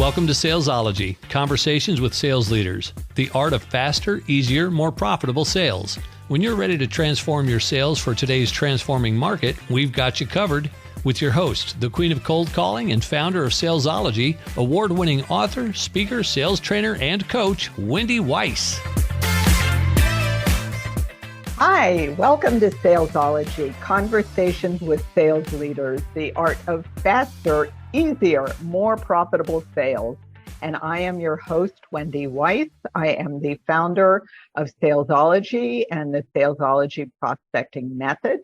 Welcome to Salesology, conversations with sales leaders, the art of faster, easier, more profitable sales. When you're ready to transform your sales for today's transforming market, we've got you covered with your host, the queen of cold calling and founder of Salesology, award-winning author, speaker, sales trainer, and coach, Wendy Weiss. Hi, welcome to Salesology, conversations with sales leaders, the art of faster, easier, more profitable sales. And I am your host, Wendy Weiss. I am the founder of Salesology and the Salesology Prospecting Method.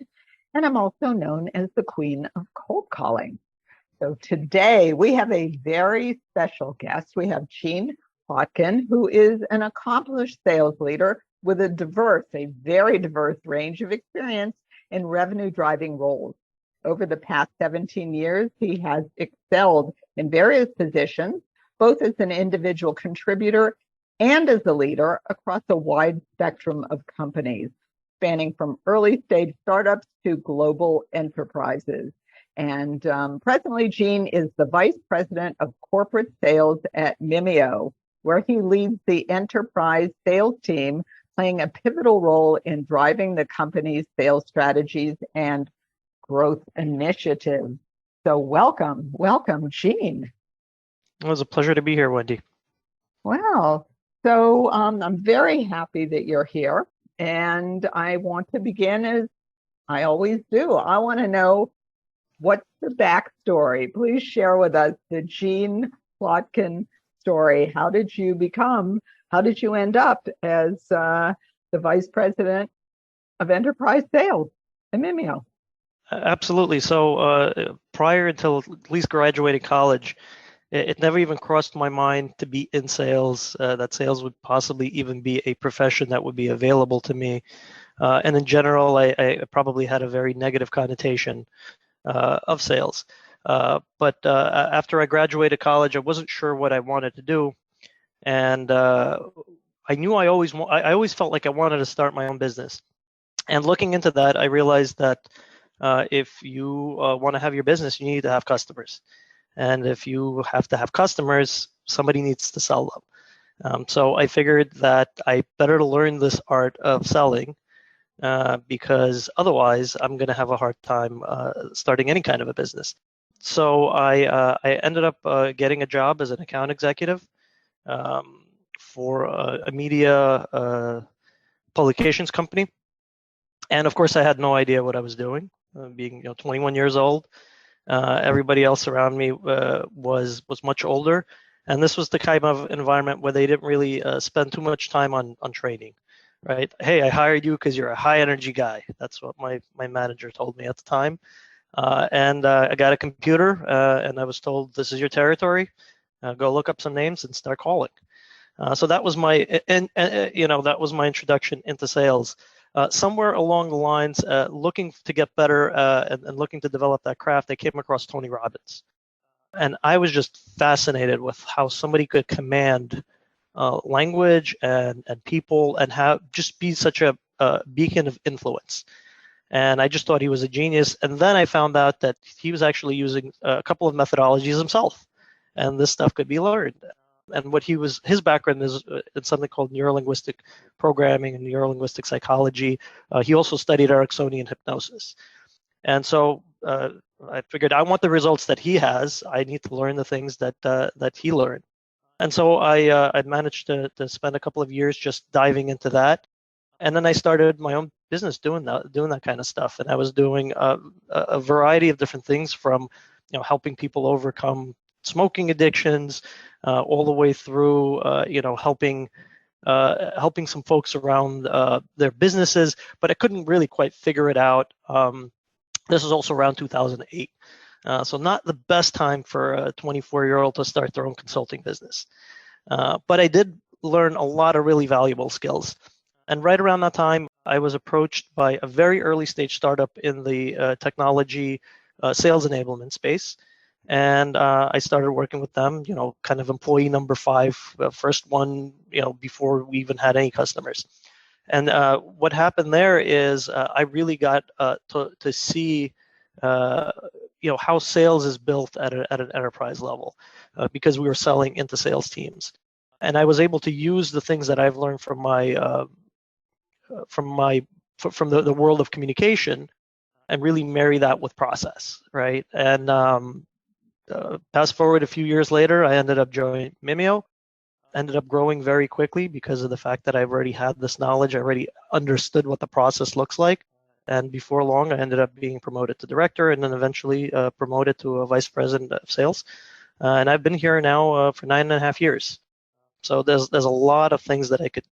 And I'm also known as the queen of cold calling. So today we have a very special guest. We have Jean Plotkin, who is an accomplished sales leader with a very diverse range of experience in revenue-driving roles. Over the past 17 years, he has excelled in various positions, both as an individual contributor and as a leader across a wide spectrum of companies, spanning from early-stage startups to global enterprises. And presently, Jean is the Vice President of Corporate Sales at Mimeo, where he leads the enterprise sales team, playing a pivotal role in driving the company's sales strategies and growth initiatives. So welcome, Jean. It was a pleasure to be here, Wendy. Wow. So I'm very happy that you're here. And I want to begin as I always do. I want to know, what's the backstory? Please share with us the Jean Plotkin story. How did you end up as the Vice President of Enterprise Sales at Mimeo? Absolutely. So prior until at least graduating college, it never even crossed my mind to be in sales, that sales would possibly even be a profession that would be available to me. And in general, I probably had a very negative connotation of sales. But after I graduated college, I wasn't sure what I wanted to do. And I knew I always felt like I wanted to start my own business. And looking into that, I realized that if you want to have your business, you need to have customers. And if you have to have customers, somebody needs to sell them. So I figured that I better learn this art of selling because otherwise I'm going to have a hard time starting any kind of a business. So I ended up getting a job as an account executive for a media publications company. And of course, I had no idea what I was doing, being 21 years old. Everybody else around me was much older. And this was the kind of environment where they didn't really spend too much time on training, right? Hey, I hired you because you're a high energy guy. That's what my manager told me at the time. And I got a computer and I was told, this is your territory. Go look up some names and start calling. So that was that was my introduction into sales. Somewhere along the lines, looking to get better and looking to develop that craft, I came across Tony Robbins. And I was just fascinated with how somebody could command language and people and just be such a beacon of influence. And I just thought he was a genius. And then I found out that he was actually using a couple of methodologies himself. And this stuff could be learned. And his background is in something called neurolinguistic programming and neurolinguistic psychology. He also studied Ericksonian hypnosis. And so I figured, I want the results that he has. I need to learn the things that he learned. And so I managed to spend a couple of years just diving into that. And then I started my own business doing that kind of stuff. And I was doing a variety of different things, from helping people overcome smoking addictions, all the way through helping some folks around their businesses, but I couldn't really quite figure it out. This was also around 2008, so not the best time for a 24-year-old to start their own consulting business. But I did learn a lot of really valuable skills. And right around that time, I was approached by a very early stage startup in the technology sales enablement space. And I started working with them, kind of employee number 5, first one, before we even had any customers. And what happened there is I really got to see, how sales is built at an enterprise level, because we were selling into sales teams, and I was able to use the things that I've learned from the world of communication and really marry that with process, right? And fast forward a few years later, I ended up joining Mimeo, ended up growing very quickly because of the fact that I've already had this knowledge. I already understood what the process looks like. And before long, I ended up being promoted to director and then eventually promoted to a vice president of sales. And I've been here now for 9.5 years. So there's a lot of things that I could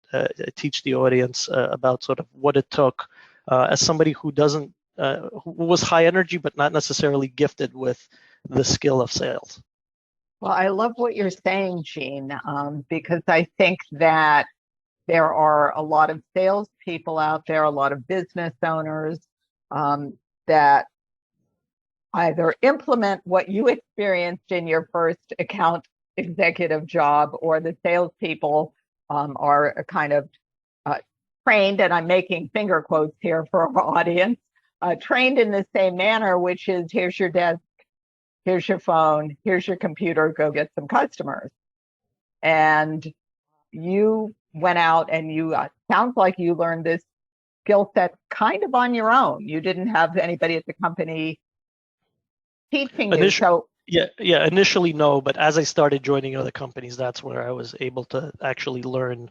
teach the audience about sort of what it took as somebody who who was high energy, but not necessarily gifted with the skill of sales. Well, I love what you're saying, Gene, because I think that there are a lot of salespeople out there, a lot of business owners that either implement what you experienced in your first account executive job, or the salespeople are kind of trained, and I'm making finger quotes here for our audience, trained in the same manner, which is here's your desk, here's your phone, here's your computer, go get some customers. And you went out and you sounds like you learned this skill set kind of on your own. You didn't have anybody at the company teaching you. So initially no, but as I started joining other companies, that's where I was able to actually learn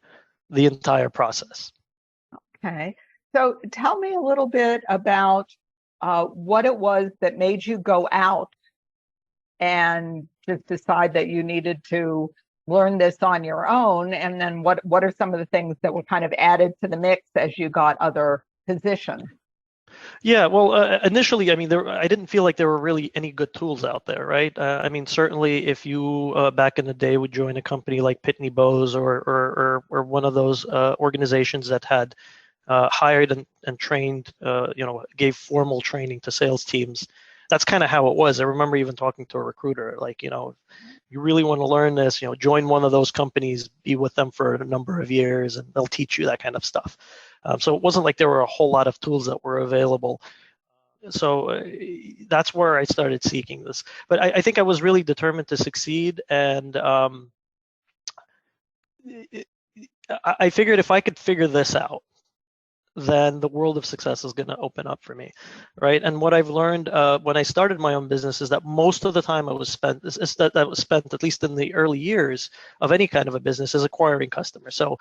the entire process. Okay. So tell me a little bit about what it was that made you go out and just decide that you needed to learn this on your own, and then what are some of the things that were kind of added to the mix as you got other positions? Yeah, well, initially, I mean, I didn't feel like there were really any good tools out there, right? I mean, certainly, if you back in the day would join a company like Pitney Bowes or one of those organizations that had hired and trained, gave formal training to sales teams, that's kind of how it was. I remember even talking to a recruiter, like, you really want to learn this, join one of those companies, be with them for a number of years, and they'll teach you that kind of stuff. So it wasn't like there were a whole lot of tools that were available. So that's where I started seeking this. But I think I was really determined to succeed, and I figured if I could figure this out, then the world of success is going to open up for me, right? And what I've learned when I started my own business is that most of the time that was spent, at least in the early years of any kind of a business, is acquiring customers. So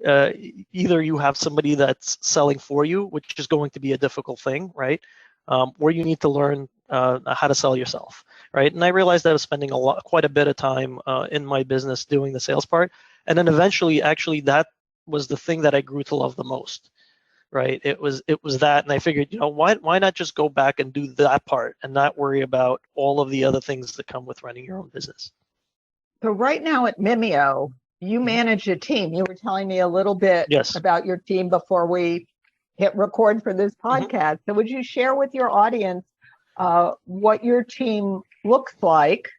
either you have somebody that's selling for you, which is going to be a difficult thing, right? Or you need to learn how to sell yourself, right? And I realized that I was spending quite a bit of time in my business doing the sales part, and then eventually, actually, that was the thing that I grew to love the most. Right, it was that, and I figured, why not just go back and do that part and not worry about all of the other things that come with running your own business. So right now at Mimeo, you manage a team. You were telling me a little bit about your team before we hit record for this podcast. So would you share with your audience what your team looks like?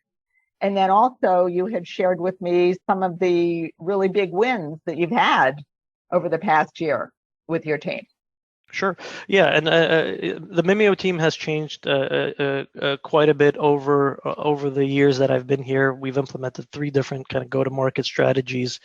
And then also you had shared with me some of the really big wins that you've had over the past year with your team. Sure. Yeah, and the Mimeo team has changed quite a bit over the years that I've been here. We've implemented 3 different kind of go-to-market strategies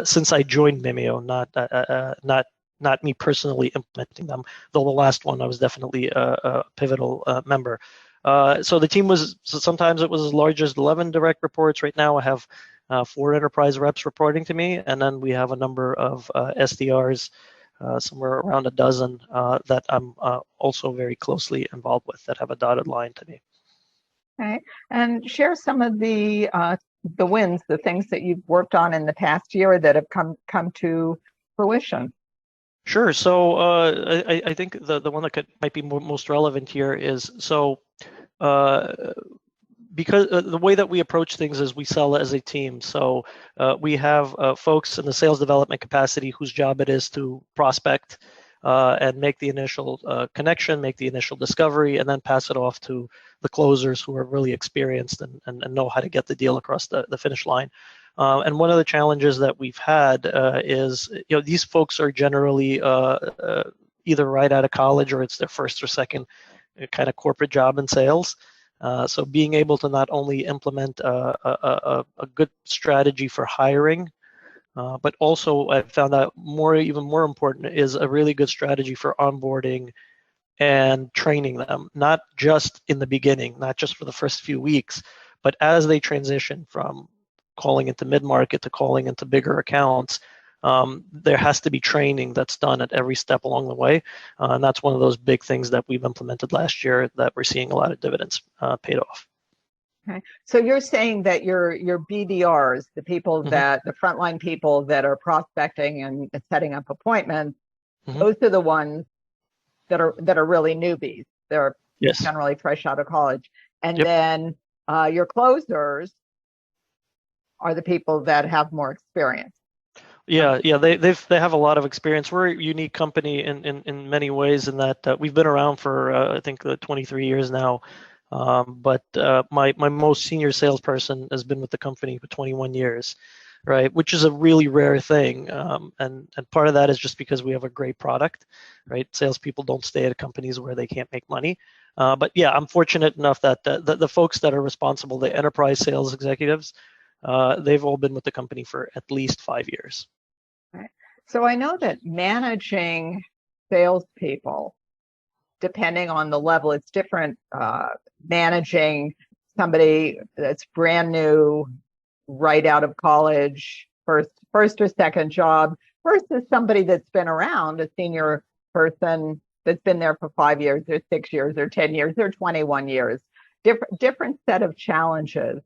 since I joined Mimeo. Not me personally implementing them, though the last one I was definitely a pivotal member. So the team sometimes it was as large as 11 direct reports. Right now I have 4 enterprise reps reporting to me, and then we have a number of SDRs, somewhere around a dozen that I'm also very closely involved with that have a dotted line to me. Okay, and share some of the wins, the things that you've worked on in the past year that have come to fruition. Sure. So I think the one that might be most relevant here is because the way that we approach things is we sell as a team. So we have folks in the sales development capacity whose job it is to prospect and make the initial connection, make the initial discovery, and then pass it off to the closers who are really experienced and know how to get the deal across the finish line. And one of the challenges that we've had is, these folks are generally either right out of college or it's their first or second kind of corporate job in sales. So being able to not only implement a good strategy for hiring, but also I found out even more important is a really good strategy for onboarding and training them, not just in the beginning, not just for the first few weeks, but as they transition from calling into mid-market to calling into bigger accounts. There has to be training that's done at every step along the way. And that's one of those big things that we've implemented last year that we're seeing a lot of dividends paid off. Okay. So you're saying that your BDRs, the people that the frontline people that are prospecting and setting up appointments, those are the ones that are really newbies. They're generally fresh out of college. And then your closers are the people that have more experience. Yeah, they have a lot of experience. We're a unique company in many ways in that we've been around for I think 23 years now. But my most senior salesperson has been with the company for 21 years, right? Which is a really rare thing. And part of that is just because we have a great product, right? Salespeople don't stay at companies where they can't make money. But yeah, I'm fortunate enough that the folks that are responsible, the enterprise sales executives, they've all been with the company for at least 5 years. Right. So I know that managing salespeople, depending on the level, it's different. Managing somebody that's brand new, right out of college, first or second job, versus somebody that's been around, a senior person that's been there for 5 years or 6 years or 10 years or 21 years. Different set of challenges.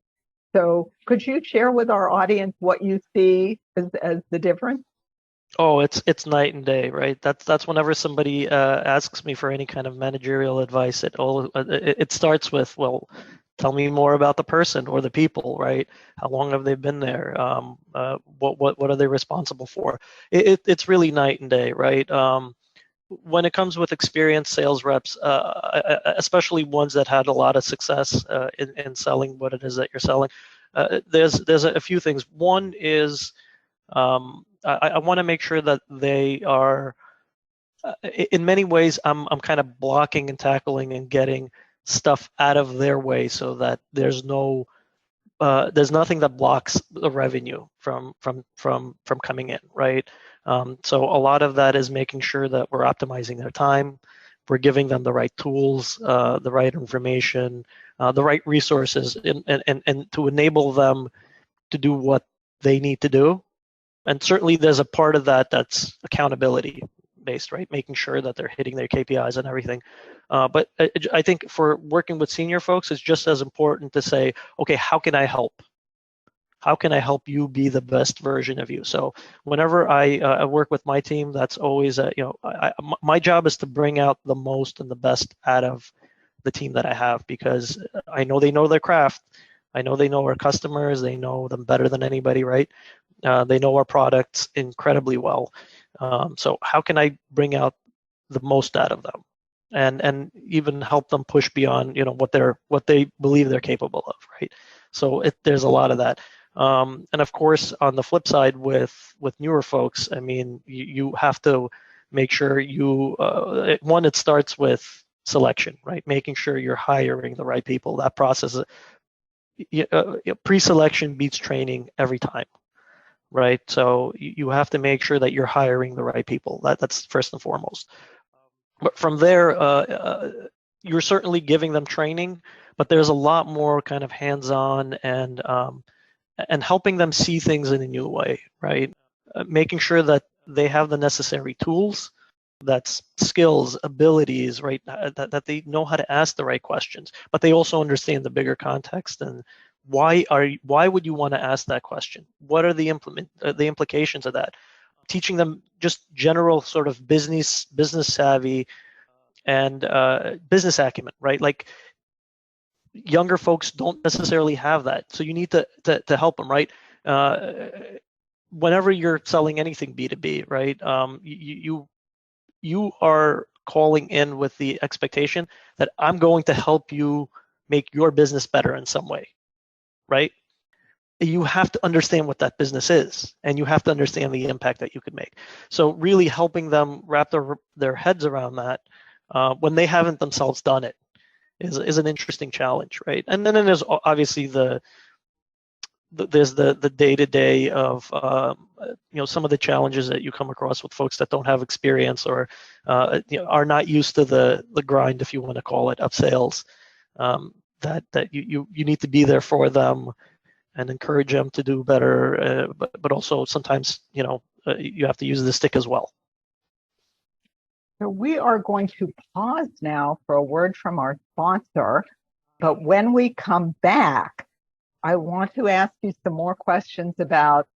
So could you share with our audience what you see as the difference? Oh, it's night and day, right? That's whenever somebody asks me for any kind of managerial advice, it starts with, well, tell me more about the person or the people, right? How long have they been there? What are they responsible for? It's really night and day, right? When it comes with experienced sales reps, especially ones that had a lot of success in selling what it is that you're selling, there's a few things. One is I want to make sure that they are, in many ways, I'm kind of blocking and tackling and getting stuff out of their way so that there's nothing that blocks the revenue from coming in, right? So a lot of that is making sure that we're optimizing their time, we're giving them the right tools, the right information, the right resources, and to enable them to do what they need to do. And certainly there's a part of that that's accountability based, right? Making sure that they're hitting their KPIs and everything. But I think for working with senior folks, it's just as important to say, okay, how can I help? How can I help you be the best version of you? So whenever I work with my team, that's always, my job is to bring out the most and the best out of the team that I have, because I know they know their craft. I know they know our customers. They know them better than anybody, right? They know our products incredibly well. So how can I bring out the most out of them, and even help them push beyond what they believe they're capable of, right? So there's a lot of that. And of course, on the flip side, with newer folks, I mean, you have to make sure it starts with selection, right? Making sure you're hiring the right people. That process, pre-selection beats training every time. Right, so you have to make sure that you're hiring the right people. That's first and foremost. But from there, you're certainly giving them training, but there's a lot more kind of hands-on and helping them see things in a new way, right? Making sure that they have the necessary tools, that's skills, abilities, right? That they know how to ask the right questions, but they also understand the bigger context and why would you want to ask that question? What are the implications of that? Teaching them just general sort of business savvy and business acumen, right? Like younger folks don't necessarily have that, so you need to help them, right? Whenever you're selling anything B2B, right? You are calling in with the expectation that I'm going to help you make your business better in some way, right? You have to understand what that business is, and you have to understand the impact that you could make. So really helping them wrap their heads around that when they haven't themselves done it is an interesting challenge, right? And then there's obviously there's the day-to-day of some of the challenges that you come across with folks that don't have experience or are not used to the grind, if you want to call it, of sales. That you need to be there for them and encourage them to do better, but also sometimes you have to use the stick as well. So we are going to pause now for a word from our sponsor, but when we come back, I want to ask you some more questions about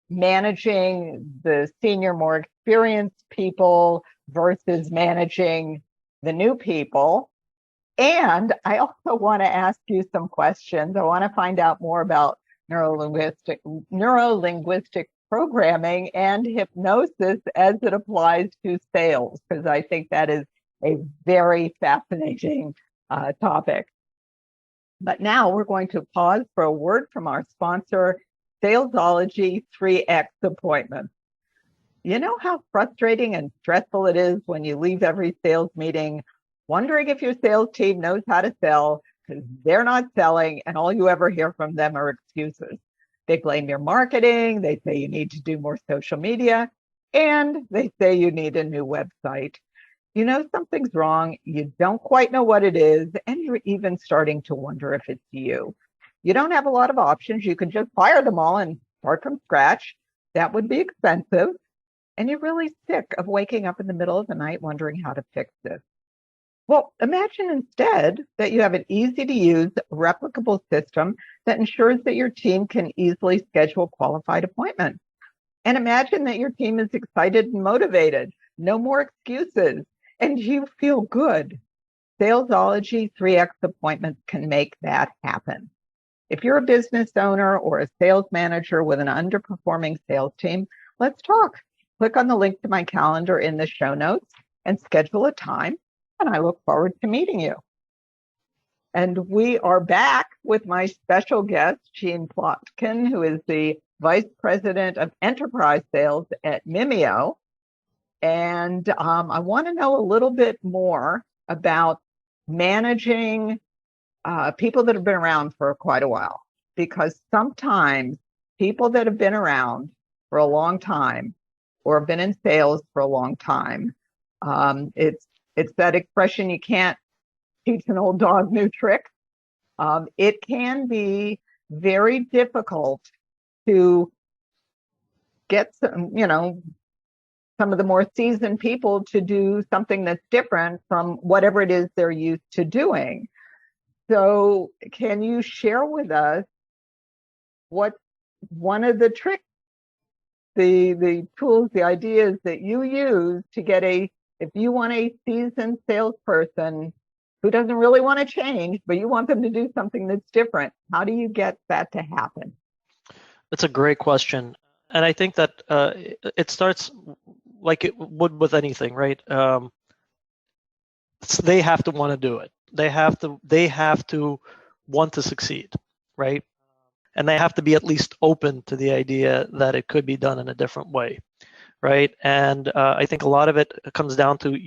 managing the senior, more experienced people versus managing the new people. And I also want to ask you some questions. I want to find out more about neurolinguistic programming and hypnosis as it applies to sales, because I think that is a very fascinating topic. But now we're going to pause for a word from our sponsor, Salesology 3X Appointments. You know how frustrating and stressful it is when you leave every sales meeting wondering if your sales team knows how to sell because they're not selling and all you ever hear from them are excuses. They blame your marketing, they say you need to do more social media, and they say you need a new website. You know something's wrong, you don't quite know what it is, and you're even starting to wonder if it's you. You don't have a lot of options. You can just fire them all and start from scratch. That would be expensive. And you're really sick of waking up in the middle of the night wondering how to fix this. Well, imagine instead that you have an easy-to-use, replicable system that ensures that your team can easily schedule qualified appointments. And imagine that your team is excited and motivated, no more excuses, and you feel good. Salesology 3X Appointments can make that happen. If you're a business owner or a sales manager with an underperforming sales team, let's talk. Click on the link to my calendar in the show notes and schedule a time, and I look forward to meeting you. And we are back with my special guest, Gene Plotkin, who is the Vice President of Enterprise Sales at Mimeo. And I want to know a little bit more about managing people that have been around for quite a while, because sometimes people that have been around for a long time or have been in sales for a long time, it's that expression, you can't teach an old dog new tricks. It can be very difficult to get some of the more seasoned people to do something that's different from whatever it is they're used to doing. So can you share with us what one of the tricks, the tools, the ideas that you use to get if you want a seasoned salesperson who doesn't really want to change, but you want them to do something that's different, how do you get that to happen? That's a great question. And I think that it starts like it would with anything, right? So they have to want to do it. They have to want to succeed, right? And they have to be at least open to the idea that it could be done in a different way, right? And I think a lot of it comes down to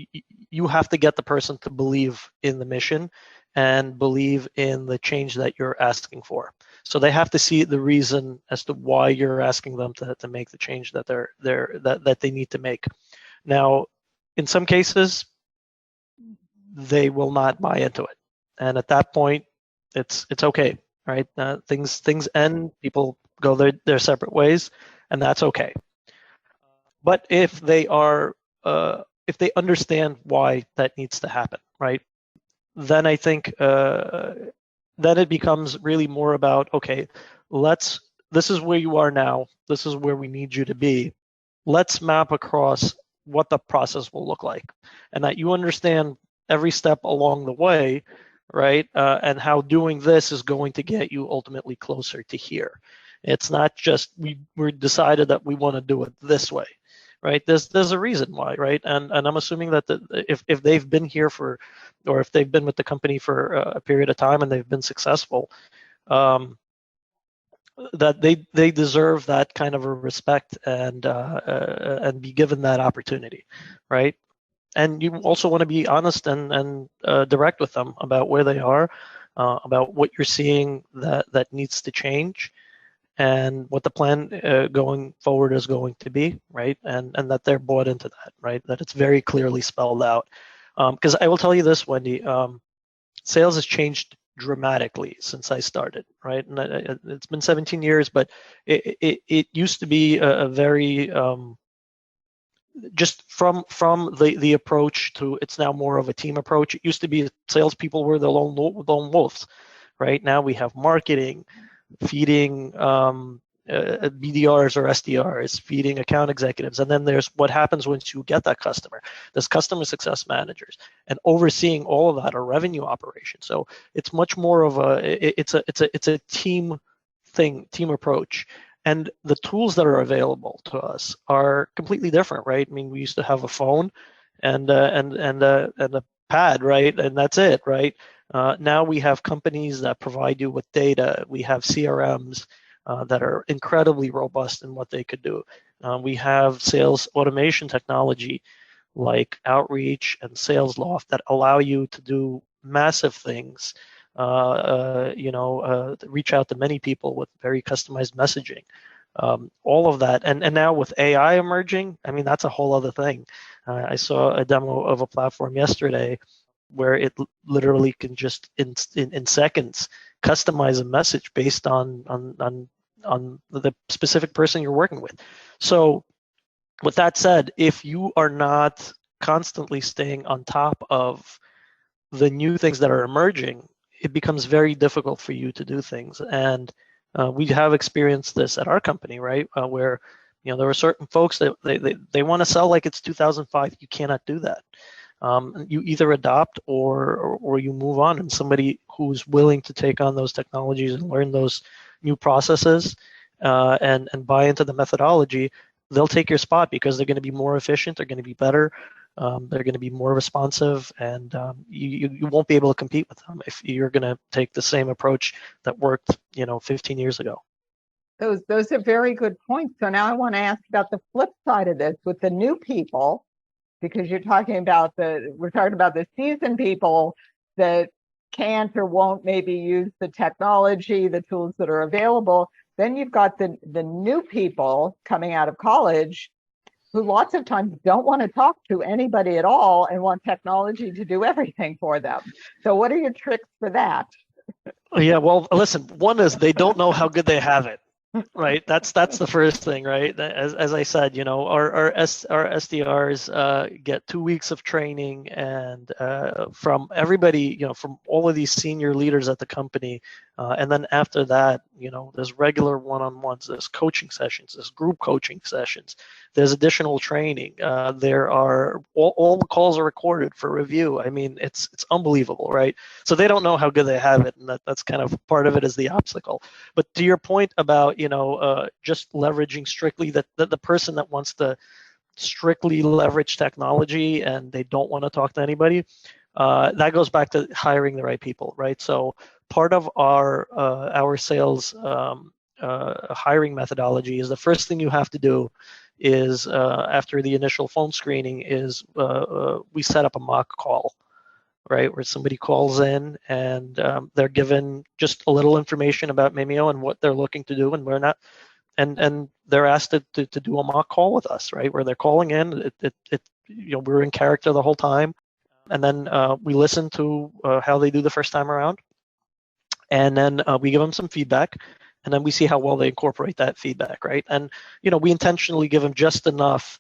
you have to get the person to believe in the mission and believe in the change that you're asking for. So they have to see the reason as to why you're asking them to make the change that that they need to make. Now, in some cases, they will not buy into it, and at that point, it's okay, right? Things end, people go their separate ways, and that's okay. But if they understand why that needs to happen, right? Then I think then it becomes really more about, okay, this is where you are now, this is where we need you to be. Let's map across what the process will look like, and that you understand every step along the way, right? And how doing this is going to get you ultimately closer to here. It's not just we're decided that we want to do it this way, right? There's a reason why, right? And I'm assuming that if they've been here or if they've been with the company for a period of time and they've been successful, that they deserve that kind of a respect and be given that opportunity, right? And you also want to be honest and direct with them about where they are, about what you're seeing that needs to change, and what the plan going forward is going to be, right? And that they're bought into that, right? That it's very clearly spelled out. Because I will tell you this, Wendy, sales has changed dramatically since I started, right? And it's been 17 years, but it used to be a very just from the approach to, it's now more of a team approach. It used to be salespeople were the lone wolves, right? Now we have marketing feeding BDRs or SDRs, feeding account executives. And then there's what happens once you get that customer. There's customer success managers, and overseeing all of that are revenue operations. So it's much more of it's a team thing, team approach. And the tools that are available to us are completely different, right? I mean, we used to have a phone and a pad, right? And that's it, right? Now we have companies that provide you with data. We have CRMs that are incredibly robust in what they could do. We have sales automation technology like Outreach and SalesLoft that allow you to do massive things. Reach out to many people with very customized messaging. All of that, and now with AI emerging, I mean, that's a whole other thing. I saw a demo of a platform yesterday where it literally can just in seconds customize a message based on the specific person you're working with. So with that said, if you are not constantly staying on top of the new things that are emerging, it becomes very difficult for you to do things. And we have experienced this at our company, right? Where there are certain folks that they want to sell like it's 2005. You cannot do that. You either adopt or you move on, and somebody who's willing to take on those technologies and learn those new processes and buy into the methodology, they'll take your spot because they're going to be more efficient, they're going to be better, they're going to be more responsive, and you won't be able to compete with them if you're going to take the same approach that worked 15 years ago. Those are very good points. So now I want to ask about the flip side of this with the new people, because we're talking about the seasoned people that can't or won't maybe use the technology, the tools that are available. Then you've got the new people coming out of college who lots of times don't want to talk to anybody at all and want technology to do everything for them. So what are your tricks for that? Yeah, well, listen, one is they don't know how good they have it. Right, that's the first thing, right? As I said, our SDRs get 2 weeks of training, and from everybody, from all of these senior leaders at the company, and then after that, there's regular one-on-ones, there's coaching sessions, there's group coaching sessions, there's additional training. There are all the calls are recorded for review. I mean, it's unbelievable, right? So they don't know how good they have it, and that's kind of part of it is the obstacle. But to your point about just leveraging strictly the person that wants to strictly leverage technology and they don't want to talk to anybody, that goes back to hiring the right people, right? So part of our sales hiring methodology is the first thing you have to do is after the initial phone screening is we set up a mock call, right, where somebody calls in and they're given just a little information about Mimeo and what they're looking to do, and we're not, and they're asked to do a mock call with us, right, where they're calling in. We're in character the whole time, and then we listen to how they do the first time around, and then we give them some feedback, and then we see how well they incorporate that feedback, right? And we intentionally give them just enough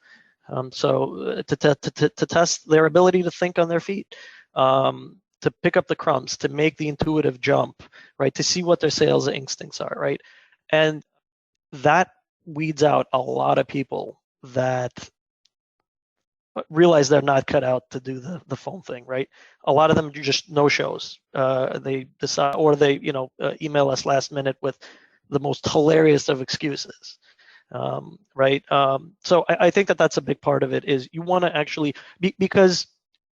so to test their ability to think on their feet, to pick up the crumbs, to make the intuitive jump, right? To see what their sales instincts are, right? And that weeds out a lot of people that realize they're not cut out to do the phone thing, right? A lot of them do just no shows. They decide, or they email us last minute with the most hilarious of excuses. Right. So I think that's a big part of it is you want to actually because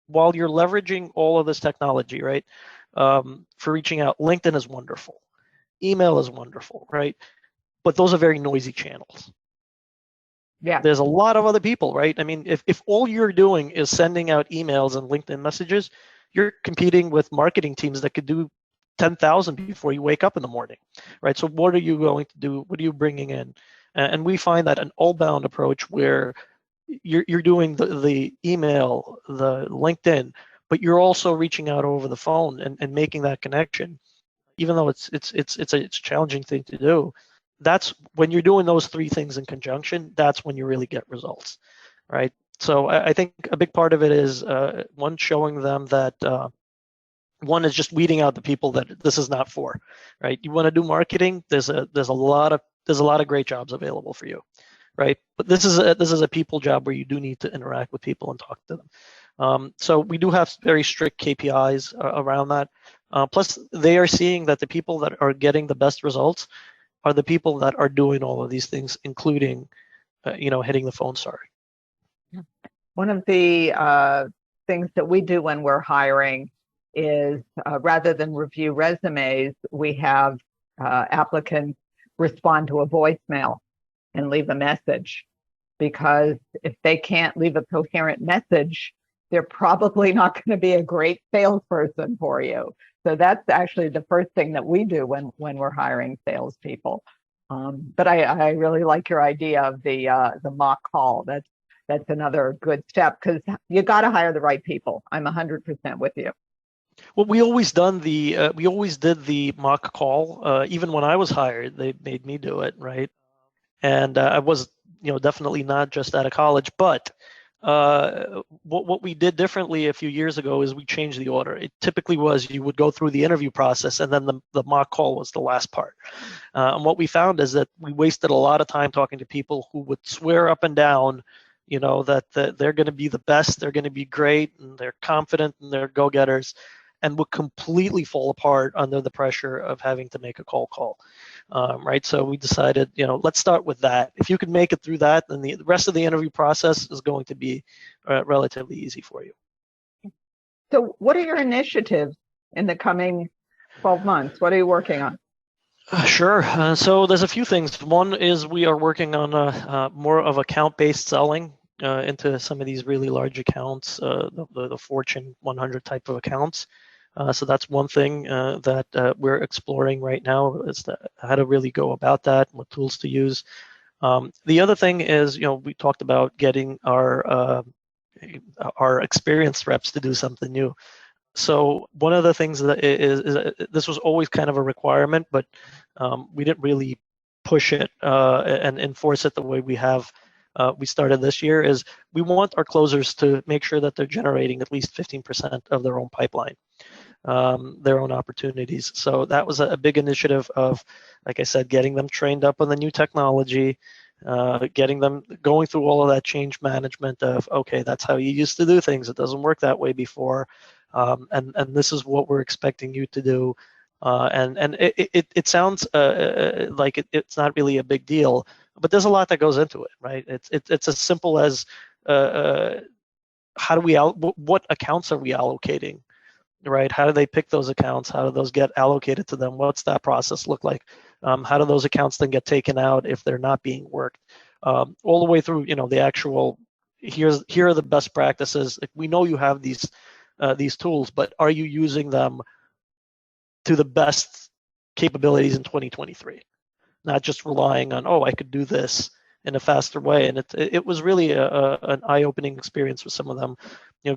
while you're leveraging all of this technology, right, for reaching out, LinkedIn is wonderful, email is wonderful, right, but those are very noisy channels. Yeah. There's a lot of other people, right? I mean, if all you're doing is sending out emails and LinkedIn messages, you're competing with marketing teams that could do 10,000 before you wake up in the morning, right? So what are you going to do? What are you bringing in? And we find that an all-bound approach where you're doing the email, the LinkedIn, but you're also reaching out over the phone and making that connection, even though it's a challenging thing to do. That's when you're doing those three things in conjunction, that's when you really get results, right? So I think a big part of it is one, showing them that one is just weeding out the people that this is not for, right? You want to do marketing, there's a lot of great jobs available for you, right? But this is a people job where you do need to interact with people and talk to them. So we do have very strict KPIs around that. Plus, they are seeing that the people that are getting the best results are the people that are doing all of these things, including, hitting the phone. Sorry. One of the things that we do when we're hiring is rather than review resumes, we have applicants respond to a voicemail and leave a message, because if they can't leave a coherent message, they're probably not going to be a great salesperson for you. So that's actually the first thing that we do when we're hiring salespeople. But I really like your idea of the mock call. That's another good step, because you got to hire the right people. I'm 100% with you. Well, we always did the mock call. Even when I was hired, they made me do it, right? And I was, definitely not just out of college, but what we did differently a few years ago is we changed the order. It typically was you would go through the interview process, and then the mock call was the last part. And what we found is that we wasted a lot of time talking to people who would swear up and down, that they're going to be the best, they're going to be great, and they're confident and they're go-getters, and would completely fall apart under the pressure of having to make a cold call. Right? So we decided, let's start with that. If you can make it through that, then the rest of the interview process is going to be relatively easy for you. So what are your initiatives in the coming 12 months? What are you working on? Sure. So there's a few things. One is we are working on more of account-based selling into some of these really large accounts, the Fortune 100 type of accounts. So that's one thing that we're exploring right now, is how to really go about that, what tools to use. The other thing is, we talked about getting our experienced reps to do something new. So one of the things that is this was always kind of a requirement, but we didn't really push it and enforce it the way we started this year, is we want our closers to make sure that they're generating at least 15% of their own pipeline, their own opportunities. So that was a big initiative of, like I said, getting them trained up on the new technology, getting them going through all of that change management of, okay, that's how you used to do things. It doesn't work that way before. And this is what we're expecting you to do. And it sounds like it's not really a big deal, but there's a lot that goes into it, right? It's as simple as what accounts are we allocating, right? How do they pick those accounts? How do those get allocated to them? What's that process look like? How do those accounts then get taken out if they're not being worked? All the way through, the actual, here are the best practices. Like, we know you have these tools, but are you using them to the best capabilities in 2023? Not just relying on, I could do this in a faster way. And it was really an eye-opening experience for some of them,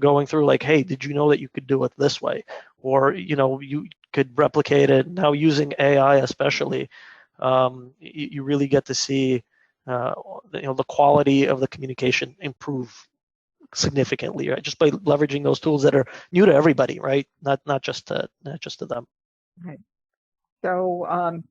going through like, hey, did you know that you could do it this way? Or, you could replicate it. Now using AI especially, you really get to see, the quality of the communication improve significantly, right? Just by leveraging those tools that are new to everybody, right? Not just to them. Right. So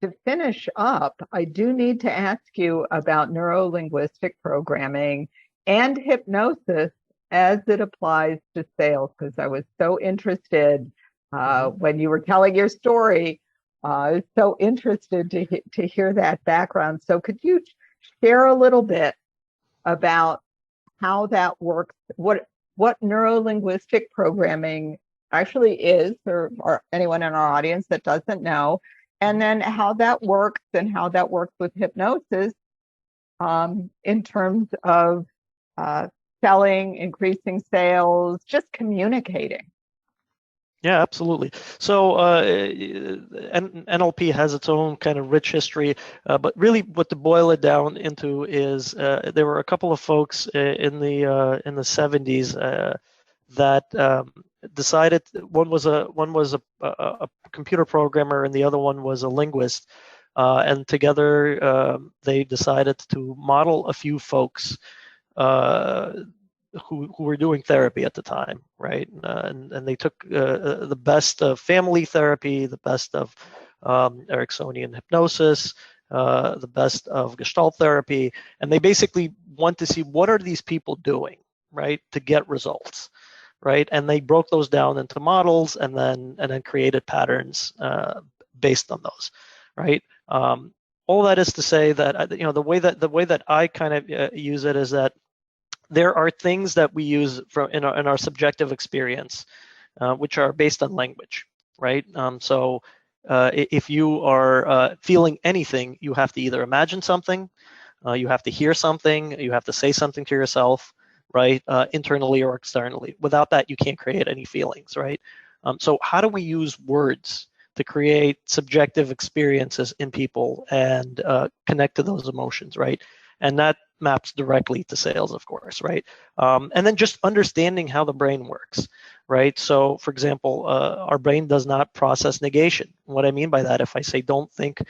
to finish up, I do need to ask you about neuro-linguistic programming and hypnosis as it applies to sales, because I was so interested when you were telling your story. I was so interested to hear that background. So could you share a little bit about how that works, what neuro-linguistic programming actually is, or anyone in our audience that doesn't know, and then how that works and how that works with hypnosis in terms of selling, increasing sales, just communicating? Yeah, absolutely. So NLP has its own kind of rich history, but really, what to boil it down into is there were a couple of folks in the 70s that decided. One was a computer programmer, and the other one was a linguist, and together they decided to model a few folks. Who were doing therapy at the time, right? And they took the best of family therapy, the best of Ericksonian hypnosis, the best of Gestalt therapy, and they basically want to see what are these people doing, right, to get results, right? And they broke those down into models, and then created patterns based on those, right? All that is to say that the way that I kind of use it is that there are things that we use in our subjective experience, which are based on language, right? So if you are feeling anything, you have to either imagine something, you have to hear something, you have to say something to yourself, right? Internally or externally. Without that, you can't create any feelings, right? So how do we use words to create subjective experiences in people and connect to those emotions, right? And that maps directly to sales, of course, right? And then just understanding how the brain works, right? So, for example, our brain does not process negation. What I mean by that, if I say, don't think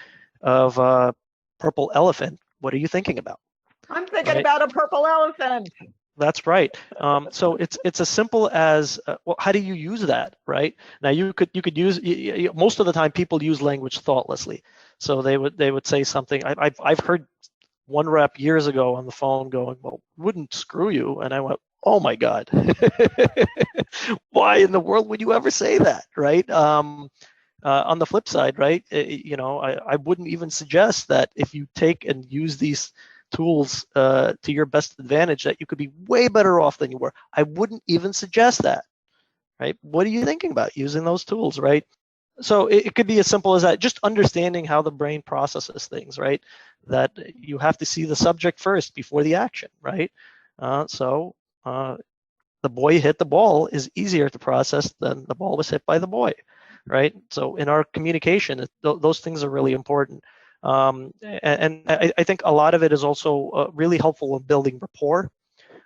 of a purple elephant, what are you thinking about? I'm thinking about a purple elephant. That's right. So it's as simple as well. How do you use that, right? Now you could use most of the time people use language thoughtlessly. So they would say something. I've heard one rep years ago on the phone going, "Well, wouldn't screw you," and I went, "Oh my God, why in the world would you ever say that, right?" On the flip side, right, I wouldn't even suggest that if you take and use these tools to your best advantage, that you could be way better off than you were. I wouldn't even suggest that, right? What are you thinking about using those tools, right? So it could be as simple as that, just understanding how the brain processes things, right? That you have to see the subject first before the action, right? So the boy hit the ball is easier to process than the ball was hit by the boy, right? So in our communication, those things are really important. And I think a lot of it is also really helpful in building rapport,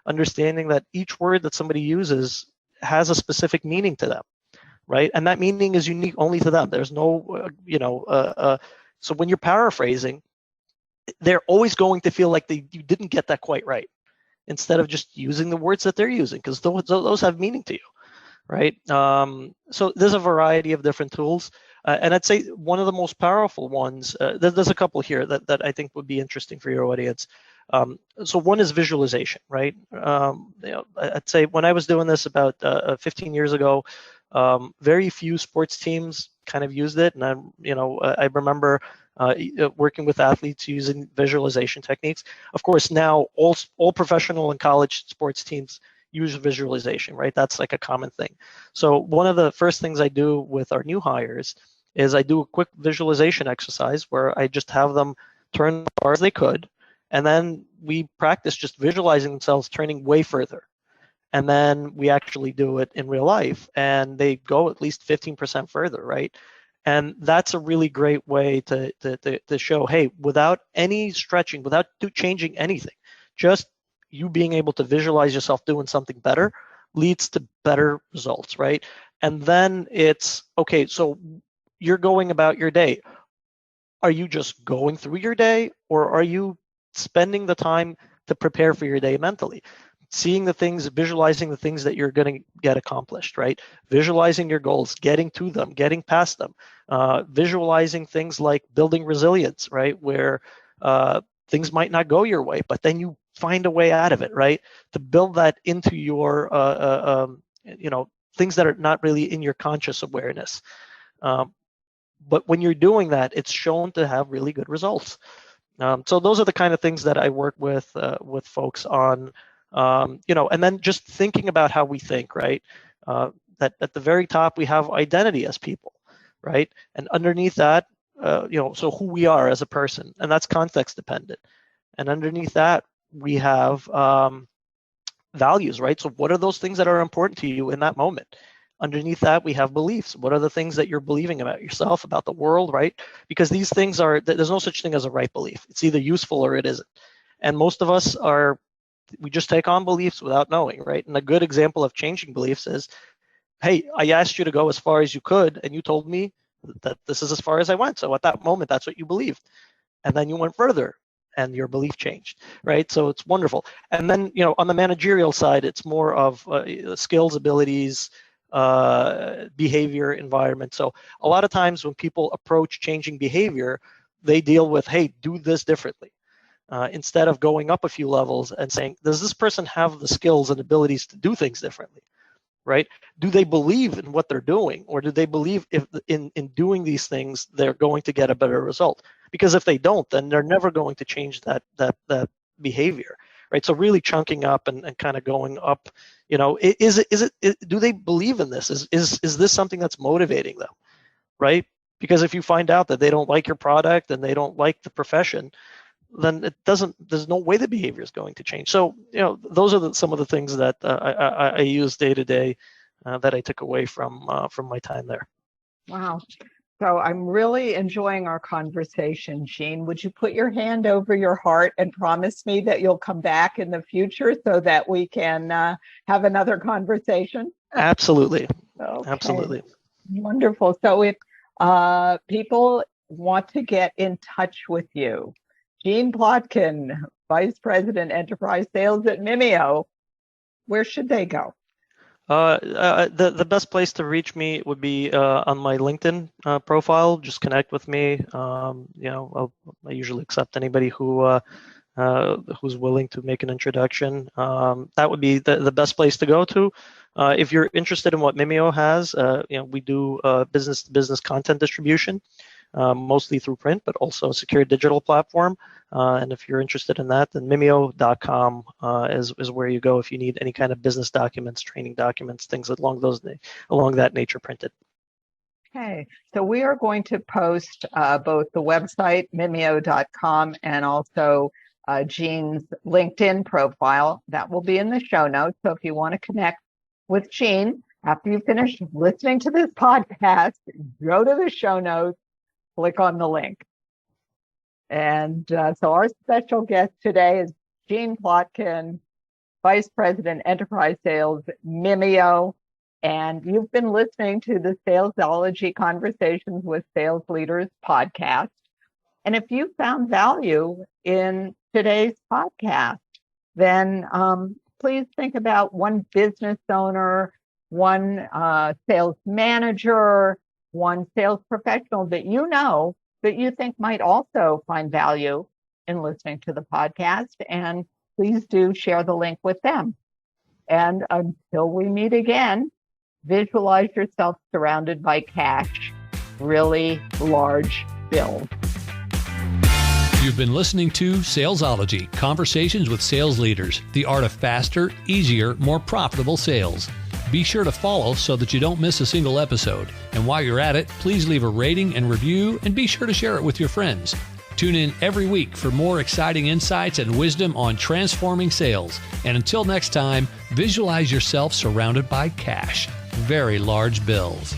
understanding that each word that somebody uses has a specific meaning to them, right? And that meaning is unique only to them. There's no, so when you're paraphrasing, they're always going to feel like you didn't get that quite right, instead of just using the words that they're using, because those have meaning to you, right? So there's a variety of different tools. And I'd say one of the most powerful ones, there's a couple here that I think would be interesting for your audience. So one is visualization, right? I'd say when I was doing this about 15 years ago, very few sports teams kind of used it. And I remember working with athletes using visualization techniques. Of course, now all professional and college sports teams use visualization, right? That's like a common thing. So one of the first things I do with our new hires is I do a quick visualization exercise where I just have them turn as far as they could, and then we practice just visualizing themselves turning way further. And then we actually do it in real life, and they go at least 15% further, right? And that's a really great way to show, hey, without any stretching, without changing anything, just you being able to visualize yourself doing something better leads to better results, right? And then it's, okay, so you're going about your day. Are you just going through your day, or are you spending the time to prepare for your day mentally? Seeing the things, visualizing the things that you're going to get accomplished, right? Visualizing your goals, getting to them, getting past them. Visualizing things like building resilience, right? Where things might not go your way, but then you find a way out of it, right? To build that into your, things that are not really in your conscious awareness. But when you're doing that, it's shown to have really good results. So those are the kind of things that I work with folks on, and then just thinking about how we think, right? That at the very top, we have identity as people, right? And underneath that, so who we are as a person, and that's context dependent. And underneath that, we have values, right? So what are those things that are important to you in that moment? Underneath that, we have beliefs. What are the things that you're believing about yourself, about the world, right? Because these things there's no such thing as a right belief. It's either useful or it isn't. And most of us we just take on beliefs without knowing, right? And a good example of changing beliefs is, hey, I asked you to go as far as you could, and you told me that this is as far as I went. So at that moment, that's what you believed. And then you went further and your belief changed, right? So it's wonderful. And then, on the managerial side, it's more of skills, abilities, behavior, environment. So a lot of times when people approach changing behavior, they deal with, hey, do this differently. Instead of going up a few levels and saying, does this person have the skills and abilities to do things differently, right? Do they believe in what they're doing, or do they believe if in doing these things, they're going to get a better result? Because if they don't, then they're never going to change that behavior, right? So really chunking up and kind of going up, do they believe in this? Is this something that's motivating them, right? Because if you find out that they don't like your product and they don't like the profession, then there's no way the behavior is going to change. So, those are some of the things that I use day to day that I took away from my time there. Wow. So I'm really enjoying our conversation, Gene. Would you put your hand over your heart and promise me that you'll come back in the future so that we can have another conversation? Absolutely. Okay. Absolutely. Wonderful. So if people want to get in touch with you, Gene Plotkin, Vice President Enterprise Sales at Mimeo, where should they go? The best place to reach me would be on my LinkedIn profile. Just connect with me. I usually accept anybody who's willing to make an introduction. That would be the best place to go to. If you're interested in what Mimeo has, we do business-to-business content distribution. Mostly through print, but also a secure digital platform. And if you're interested in that, then Mimeo.com is where you go if you need any kind of business documents, training documents, things along that nature printed. Okay, so we are going to post both the website, Mimeo.com, and also Gene's LinkedIn profile. That will be in the show notes. So if you want to connect with Gene after you finish listening to this podcast, go to the show notes, click on the link. And so our special guest today is Gene Plotkin, Vice President, Enterprise Sales, Mimeo. And you've been listening to the Salesology Conversations with Sales Leaders podcast. And if you found value in today's podcast, then please think about one business owner, one sales manager, one sales professional that you think might also find value in listening to the podcast, and please do share the link with them. And until we meet again, visualize yourself surrounded by cash, really large bills. You've been listening to Salesology, Conversations with Sales Leaders, the art of faster, easier, more profitable sales. Be sure to follow so that you don't miss a single episode. And while you're at it, please leave a rating and review, and be sure to share it with your friends. Tune in every week for more exciting insights and wisdom on transforming sales. And until next time, visualize yourself surrounded by cash, very large bills.